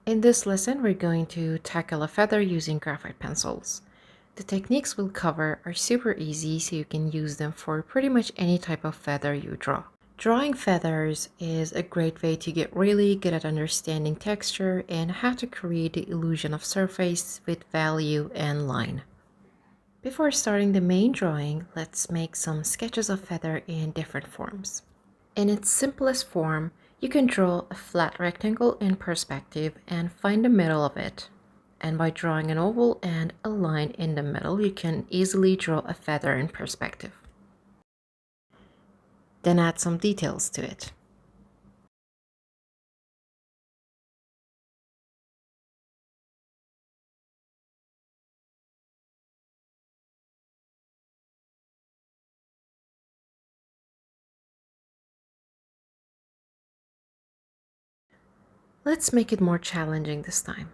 In this lesson, we're going to tackle a feather using graphite pencils. The techniques we'll cover are super easy, so you can use them for pretty much any type of feather you draw. Drawing feathers is a great way to get really good at understanding texture and how to create the illusion of surface with value and line. Before starting the main drawing, let's make some sketches of feather in different forms. In its simplest form, you can draw a flat rectangle in perspective and find the middle of it. And by drawing an oval and a line in the middle, you can easily draw a feather in perspective. Then add some details to it. Let's make it more challenging this time.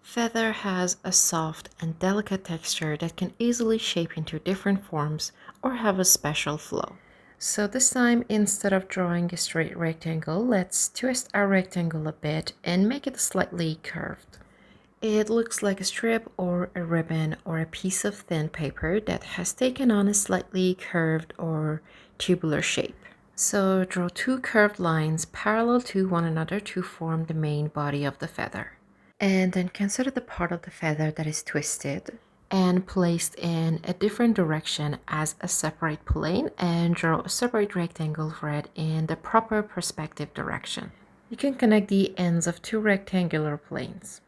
Feather has a soft and delicate texture that can easily shape into different forms or have a special flow. So this time, instead of drawing a straight rectangle, let's twist our rectangle a bit and make it slightly curved. It looks like a strip or a ribbon or a piece of thin paper that has taken on a slightly curved or tubular shape. So draw two curved lines parallel to one another to form the main body of the feather. And then consider the part of the feather that is twisted and placed in a different direction as a separate plane, and draw a separate rectangle for it in the proper perspective direction. You can connect the ends of two rectangular planes.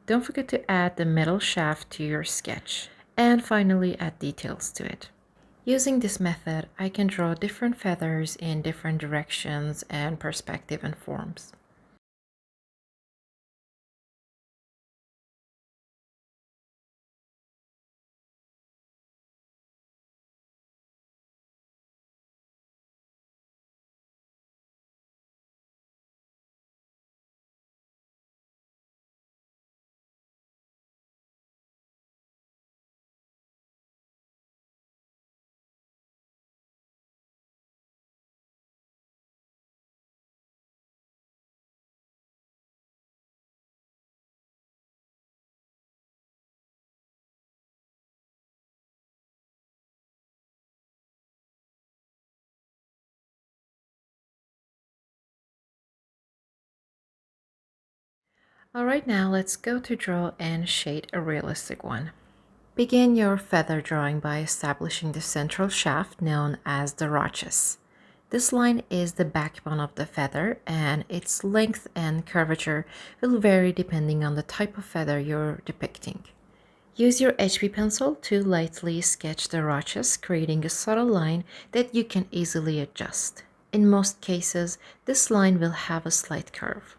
Don't forget to add the metal shaft to your sketch, and finally add details to it. Using this method, I can draw different feathers in different directions and perspective and forms. Alright, now let's go to draw and shade a realistic one. Begin your feather drawing by establishing the central shaft known as the rachis. This line is the backbone of the feather, and its length and curvature will vary depending on the type of feather you're depicting. Use your HB pencil to lightly sketch the rachis, creating a subtle line that you can easily adjust. In most cases, this line will have a slight curve.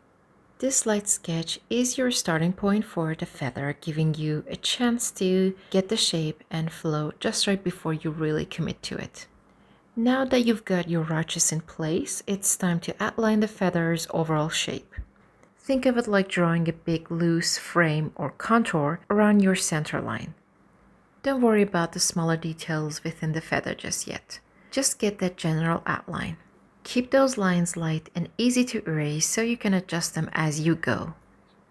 This light sketch is your starting point for the feather, giving you a chance to get the shape and flow just right before you really commit to it. Now that you've got your rachis in place, it's time to outline the feather's overall shape. Think of it like drawing a big loose frame or contour around your center line. Don't worry about the smaller details within the feather just yet. Just get that general outline. Keep those lines light and easy to erase so you can adjust them as you go.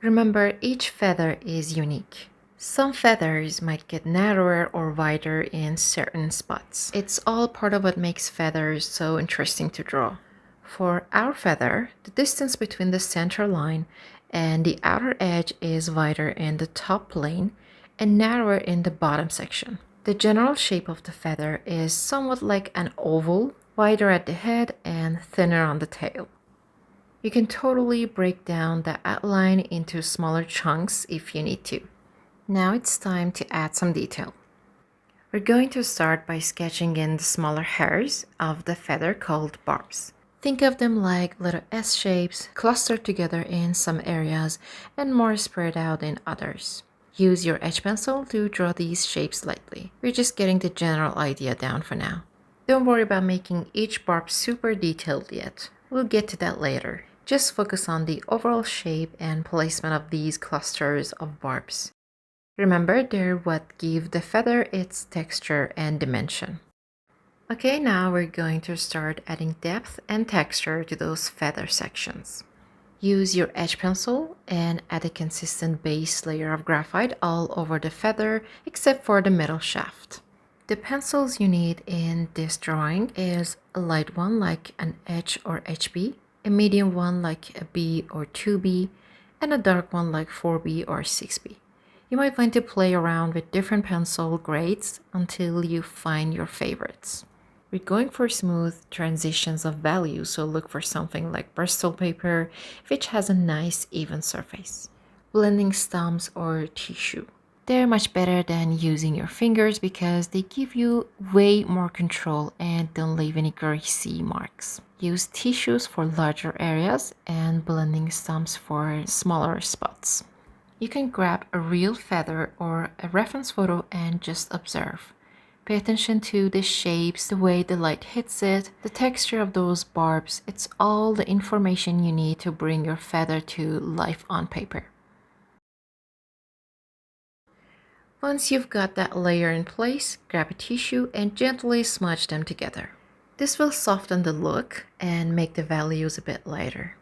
Remember, each feather is unique. Some feathers might get narrower or wider in certain spots. It's all part of what makes feathers so interesting to draw. For our feather, the distance between the center line and the outer edge is wider in the top plane and narrower in the bottom section. The general shape of the feather is somewhat like an oval, wider at the head and thinner on the tail. You can totally break down the outline into smaller chunks if you need to. Now it's time to add some detail. We're going to start by sketching in the smaller hairs of the feather called barbs. Think of them like little S shapes clustered together in some areas and more spread out in others. Use your edge pencil to draw these shapes lightly. We're just getting the general idea down for now. Don't worry about making each barb super detailed yet. We'll get to that later. Just focus on the overall shape and placement of these clusters of barbs. Remember, they're what give the feather its texture and dimension. Okay, now we're going to start adding depth and texture to those feather sections. Use your edge pencil and add a consistent base layer of graphite all over the feather except for the middle shaft. The pencils you need in this drawing is a light one like an H or HB, a medium one like a B or 2B, and a dark one like 4B or 6B. You might want to play around with different pencil grades until you find your favorites. We're going for smooth transitions of value, so look for something like Bristol paper, which has a nice even surface. Blending stumps or tissue. They're much better than using your fingers because they give you way more control and don't leave any greasy marks. Use tissues for larger areas and blending stumps for smaller spots. You can grab a real feather or a reference photo and just observe. Pay attention to the shapes, the way the light hits it, the texture of those barbs. It's all the information you need to bring your feather to life on paper. Once you've got that layer in place, grab a tissue and gently smudge them together. This will soften the look and make the values a bit lighter.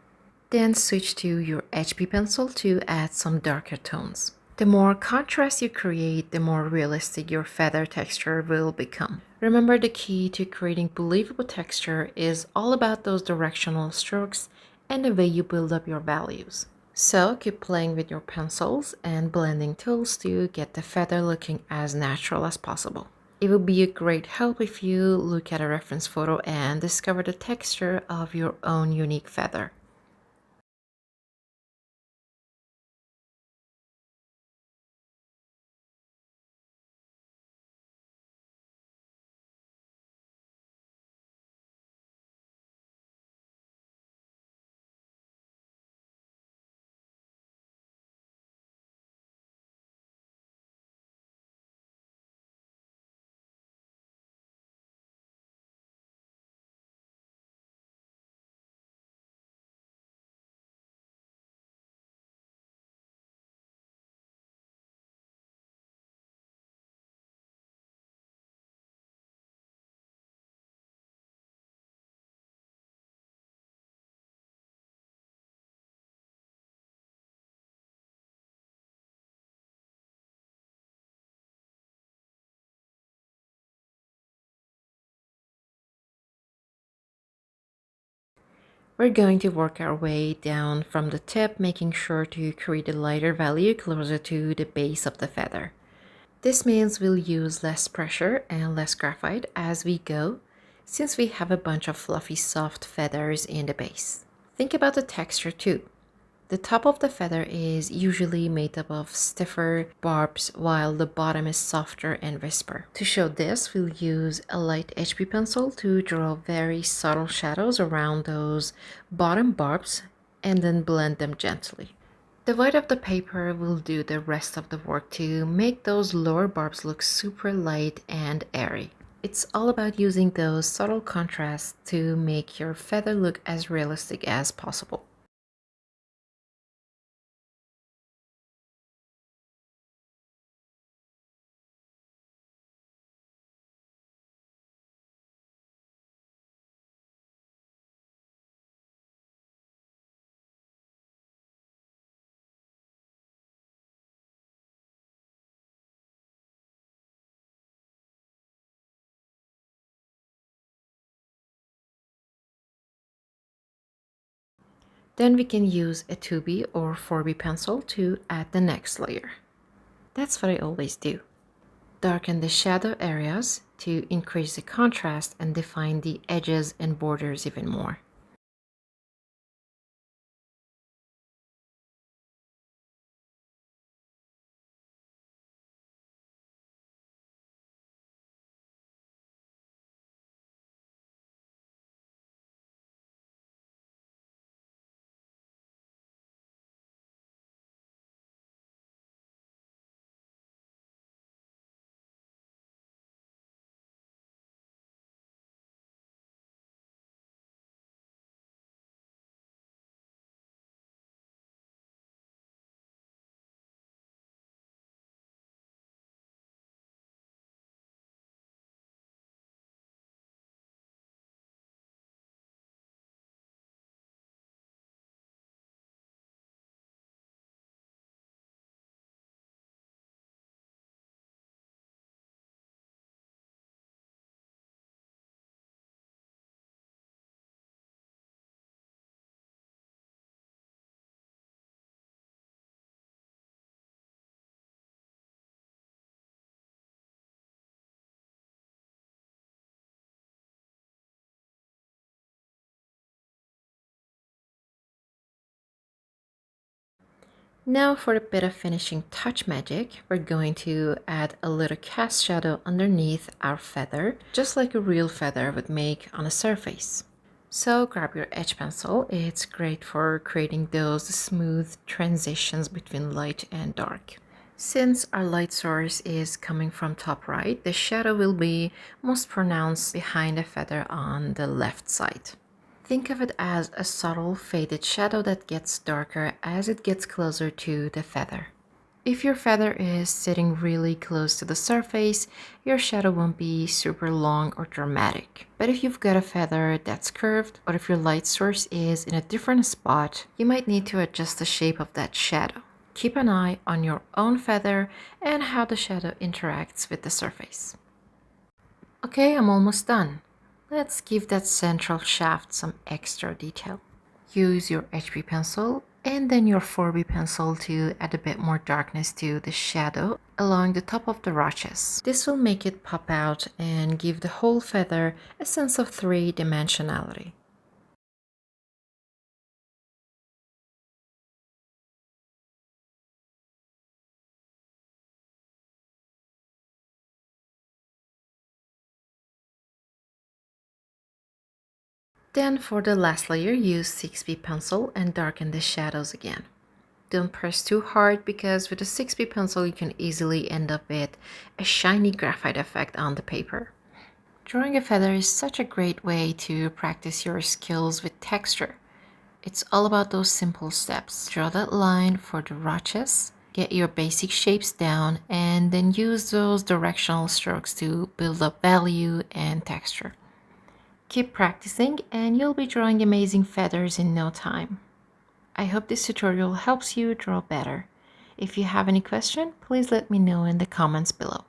Then switch to your HB pencil to add some darker tones. The more contrast you create, the more realistic your feather texture will become. Remember, the key to creating believable texture is all about those directional strokes and the way you build up your values. So keep playing with your pencils and blending tools to get the feather looking as natural as possible. It would be a great help if you look at a reference photo and discover the texture of your own unique feather. We're going to work our way down from the tip, making sure to create a lighter value closer to the base of the feather. This means we'll use less pressure and less graphite as we go, since we have a bunch of fluffy soft feathers in the base. Think about the texture too. The top of the feather is usually made up of stiffer barbs while the bottom is softer and whisper. To show this, we'll use a light HB pencil to draw very subtle shadows around those bottom barbs and then blend them gently. The white of the paper will do the rest of the work to make those lower barbs look super light and airy. It's all about using those subtle contrasts to make your feather look as realistic as possible. Then we can use a 2B or 4B pencil to add the next layer. That's what I always do. Darken the shadow areas to increase the contrast and define the edges and borders even more. Now for a bit of finishing touch magic, we're going to add a little cast shadow underneath our feather, just like a real feather would make on a surface. So grab your edge pencil. It's great for creating those smooth transitions between light and dark. Since our light source is coming from top right, the shadow will be most pronounced behind the feather on the left side. Think of it as a subtle faded shadow that gets darker as it gets closer to the feather. If your feather is sitting really close to the surface, your shadow won't be super long or dramatic. But if you've got a feather that's curved, or if your light source is in a different spot, you might need to adjust the shape of that shadow. Keep an eye on your own feather and how the shadow interacts with the surface. Okay, I'm almost done. Let's give that central shaft some extra detail. Use your HB pencil and then your 4B pencil to add a bit more darkness to the shadow along the top of the rachis. This will make it pop out and give the whole feather a sense of three-dimensionality. Then for the last layer, use 6B pencil and darken the shadows again. Don't press too hard because with a 6B pencil you can easily end up with a shiny graphite effect on the paper. Drawing a feather is such a great way to practice your skills with texture. It's all about those simple steps. Draw that line for the rachis, get your basic shapes down, and then use those directional strokes to build up value and texture. Keep practicing and you'll be drawing amazing feathers in no time. I hope this tutorial helps you draw better. If you have any question, please let me know in the comments below.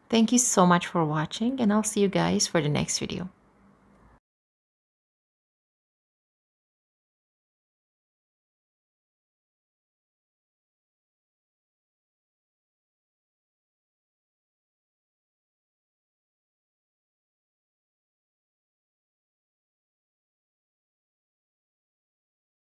Thank you so much for watching and I'll see you guys for the next video.